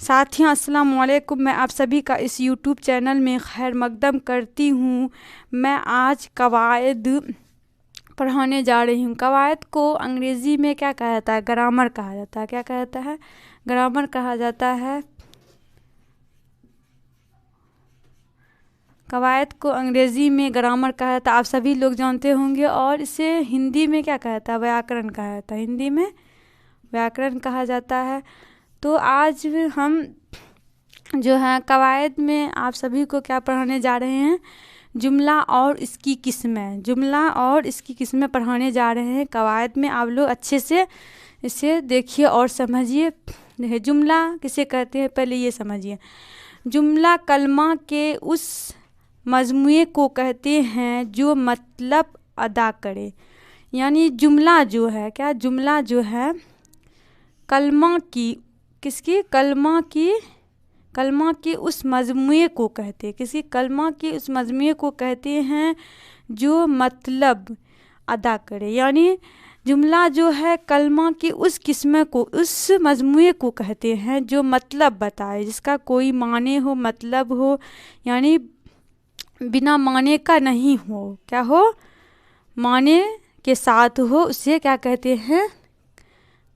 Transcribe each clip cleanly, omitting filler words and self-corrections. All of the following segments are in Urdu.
ساتھیوں السلام علیکم، میں آپ سبھی کا اس یوٹیوب چینل میں خیر مقدم کرتی ہوں۔ میں آج قواعد پڑھانے جا رہی ہوں۔ قواعد کو انگریزی میں کیا کہا جاتا ہے؟ گرامر کہا جاتا ہے۔ کیا کہا جاتا ہے؟ گرامر کہا جاتا ہے۔ قواعد کو انگریزی میں گرامر کہا جاتا ہے، آپ سبھی لوگ جانتے ہوں گے، اور اسے ہندی میں کیا کہا جاتا ہے؟ ویاکرن کہا جاتا ہے۔ ہندی میں ویاکرن کہا جاتا ہے۔ تو آج ہم جو ہے قواعد میں آپ سبھی کو کیا پڑھانے جا رہے ہیں؟ جملہ اور اس کی قسمیں۔ جملہ اور اس کی قسمیں پڑھانے جا رہے ہیں قواعد میں۔ آپ لوگ اچھے سے اسے دیکھیے اور سمجھیے۔ جملہ کسے کہتے ہیں پہلے یہ سمجھیے۔ جملہ کلمہ کے اس مجموعے کو کہتے ہیں جو مطلب ادا کرے۔ یعنی جملہ جو ہے کیا؟ جملہ جو ہے کلمہ کی کس کی؟ کلمہ کی اس مجموعے کو کہتے ہیں۔ کسی کلمہ کے اس مجموعے کو کہتے ہیں جو مطلب ادا کرے۔ یعنی جملہ جو ہے کلمہ کی اس قسم کو، اس مجموعے کو کہتے ہیں جو مطلب بتائے، جس کا کوئی معنی ہو، مطلب ہو، یعنی بنا معنی کا نہیں ہو۔ کیا ہو؟ معنی کے ساتھ ہو، اسے کیا کہتے ہیں؟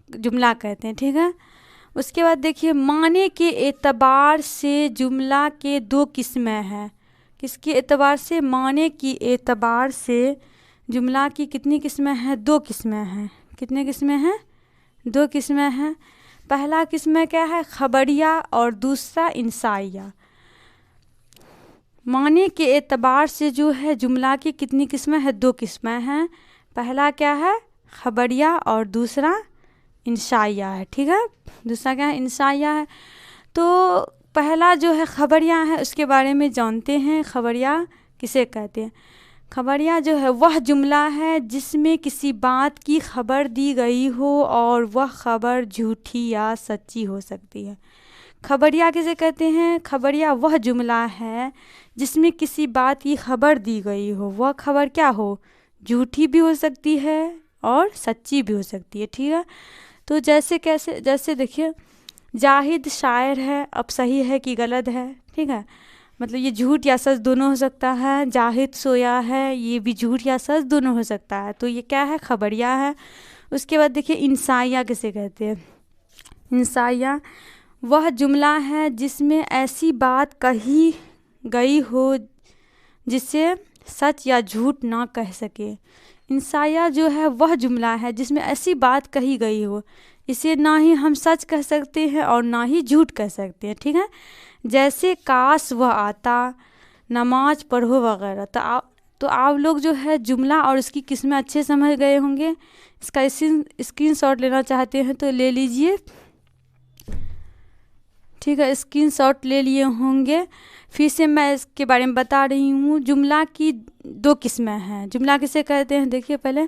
جملہ کہتے ہیں۔ ٹھیک ہے، اس کے بعد دیکھیے معنی کے اعتبار سے جملہ کے دو قسمیں ہیں۔ کس کے اعتبار سے؟ معنی کی اعتبار سے جملہ کی کتنی قسمیں ہیں؟ دو قسمیں ہیں۔ کتنے قسمیں ہیں؟ دو قسمیں ہیں۔ پہلا قسم کیا ہے؟ خبریہ، اور دوسرا انشائیہ۔ معنی کے اعتبار سے جو ہے جملہ کی کتنی قسمیں ہیں؟ دو قسمیں ہیں۔ پہلا کیا ہے؟ خبریہ، اور دوسرا انشائیہ ہے۔ ٹھیک ہے، دوسرا کیا ہے؟ انشائیہ ہے۔ تو پہلا جو ہے خبریہ ہے، اس کے بارے میں جانتے ہیں۔ خبریہ کسے کہتے ہیں؟ خبریہ جو ہے وہ جملہ ہے جس میں کسی بات کی خبر دی گئی ہو اور وہ خبر جھوٹی یا سچی ہو سکتی ہے۔ خبریہ کسے کہتے ہیں؟ خبریہ وہ جملہ ہے جس میں کسی بات کی خبر دی گئی ہو، وہ خبر کیا ہو؟ جھوٹی بھی ہو سکتی ہے اور سچی بھی ہو سکتی ہے۔ ٹھیک ہے، تو جیسے دیکھیے زاہد شاعر ہے، اب صحیح ہے کہ غلط ہے؟ ٹھیک ہے، مطلب یہ جھوٹ یا سچ دونوں ہو سکتا ہے۔ زاہد سویا ہے، یہ بھی جھوٹ یا سچ دونوں ہو سکتا ہے۔ تو یہ کیا ہے؟ خبریہ ہے۔ اس کے بعد دیکھیے انشائیہ کسے کہتے ہیں؟ انشائیہ وہ جملہ ہے جس میں ایسی بات کہی گئی ہو جسے سچ یا جھوٹ نہ کہہ سکے۔ انشائیہ جو ہے وہ جملہ ہے جس میں ایسی بات کہی گئی ہو، اسے نہ ہی ہم سچ کہہ سکتے ہیں اور نہ ہی جھوٹ کہہ سکتے ہیں۔ ٹھیک ہے، جیسے کاش وہ آتا، نماز پڑھو وغیرہ۔ تو آپ لوگ جو ہے جملہ اور اس کی قسمیں اچھے سمجھ گئے ہوں گے۔ اس کا اسکرین شاٹ لینا چاہتے ہیں تو لے لیجئے۔ ٹھیک ہے، اسکرین شاٹ لے لیے ہوں گے۔ پھر سے میں اس کے بارے میں بتا رہی ہوں۔ جملہ کی دو قسمیں ہیں۔ جملہ کسے کہتے ہیں؟ دیکھیے پہلے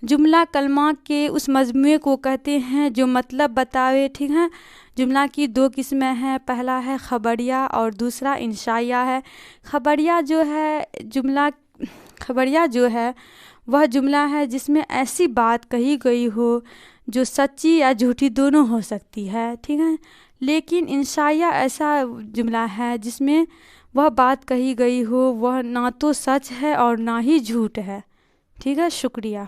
جملہ کلمہ کے اس مجموعے کو کہتے ہیں جو مطلب بتاوے۔ ٹھیک ہے، جملہ کی دو قسمیں ہیں، پہلا ہے خبریہ اور دوسرا انشائیہ ہے۔ خبریہ جو ہے وہ جملہ ہے جس میں ایسی بات کہی گئی ہو جو سچی یا جھوٹی دونوں ہو سکتی ہے۔ ٹھیک ہے، لیکن انشائیہ ایسا جملہ ہے جس میں وہ بات کہی گئی ہو وہ نہ تو سچ ہے اور نہ ہی جھوٹ ہے۔ ٹھیک ہے، شکریہ۔